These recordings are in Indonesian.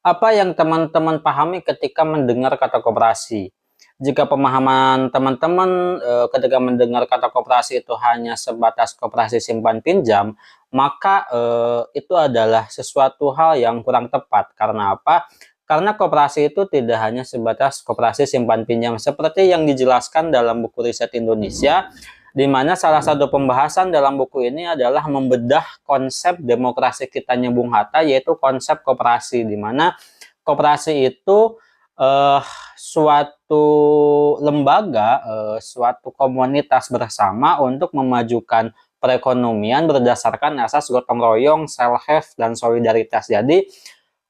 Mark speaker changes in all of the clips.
Speaker 1: Apa yang teman-teman pahami ketika mendengar kata koperasi? Jika pemahaman teman-teman, ketika mendengar kata koperasi itu hanya sebatas koperasi simpan pinjam, maka, itu adalah sesuatu hal yang kurang tepat. Karena apa? Karena koperasi itu tidak hanya sebatas koperasi simpan pinjam seperti yang dijelaskan dalam buku riset Indonesia, di mana salah satu pembahasan dalam buku ini adalah membedah konsep demokrasi kitanya Bung Hatta, yaitu konsep koperasi, di mana koperasi itu suatu lembaga, suatu komunitas bersama untuk memajukan perekonomian berdasarkan asas gotong royong, self help, dan solidaritas. Jadi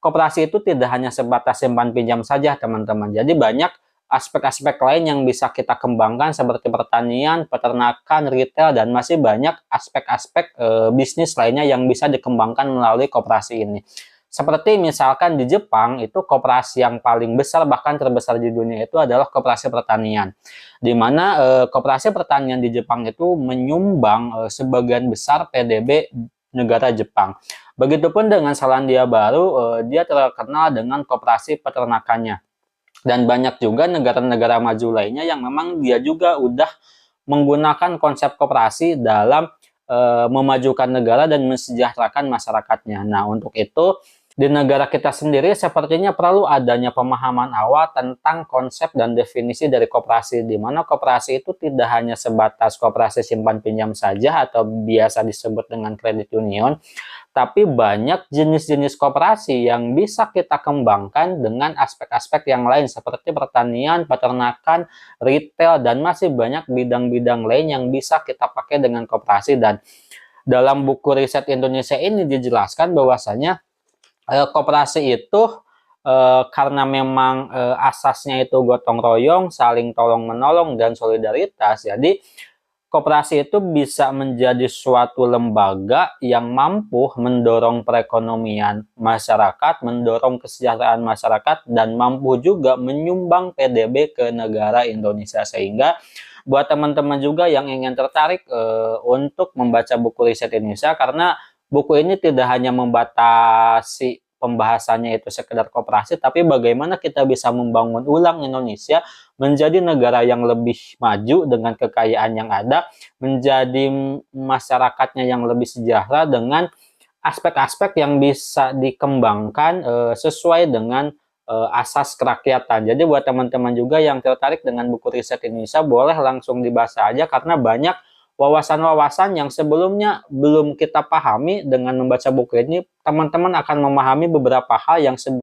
Speaker 1: koperasi itu tidak hanya sebatas simpan pinjam saja, teman-teman. Jadi banyak aspek-aspek lain yang bisa kita kembangkan seperti pertanian, peternakan, retail, dan masih banyak aspek-aspek bisnis lainnya yang bisa dikembangkan melalui koperasi ini. Seperti misalkan di Jepang itu koperasi yang paling besar bahkan terbesar di dunia itu adalah koperasi pertanian. Di mana koperasi pertanian di Jepang itu menyumbang sebagian besar PDB negara Jepang. Begitupun dengan Selandia Baru, dia terkenal dengan koperasi peternakannya. Dan banyak juga negara-negara maju lainnya yang memang dia juga udah menggunakan konsep koperasi dalam memajukan negara dan mensejahterakan masyarakatnya. Nah, untuk itu di negara kita sendiri sepertinya perlu adanya pemahaman awal tentang konsep dan definisi dari koperasi, di mana koperasi itu tidak hanya sebatas koperasi simpan pinjam saja atau biasa disebut dengan kredit union, tapi banyak jenis-jenis koperasi yang bisa kita kembangkan dengan aspek-aspek yang lain seperti pertanian, peternakan, retail, dan masih banyak bidang-bidang lain yang bisa kita pakai dengan koperasi. Dan dalam buku riset Indonesia ini dijelaskan bahwasanya koperasi itu karena memang asasnya itu gotong royong, saling tolong menolong, dan solidaritas. Jadi koperasi itu bisa menjadi suatu lembaga yang mampu mendorong perekonomian masyarakat, mendorong kesejahteraan masyarakat, dan mampu juga menyumbang PDB ke negara Indonesia. Sehingga buat teman-teman juga yang ingin tertarik untuk membaca buku riset Indonesia, karena buku ini tidak hanya membatasi pembahasannya itu sekedar koperasi, tapi bagaimana kita bisa membangun ulang Indonesia menjadi negara yang lebih maju dengan kekayaan yang ada, menjadi masyarakatnya yang lebih sejahtera dengan aspek-aspek yang bisa dikembangkan sesuai dengan asas kerakyatan. Jadi buat teman-teman juga yang tertarik dengan buku riset Indonesia, boleh langsung dibaca aja karena banyak wawasan-wawasan yang sebelumnya belum kita pahami. Dengan membaca buku ini, teman-teman akan memahami beberapa hal yang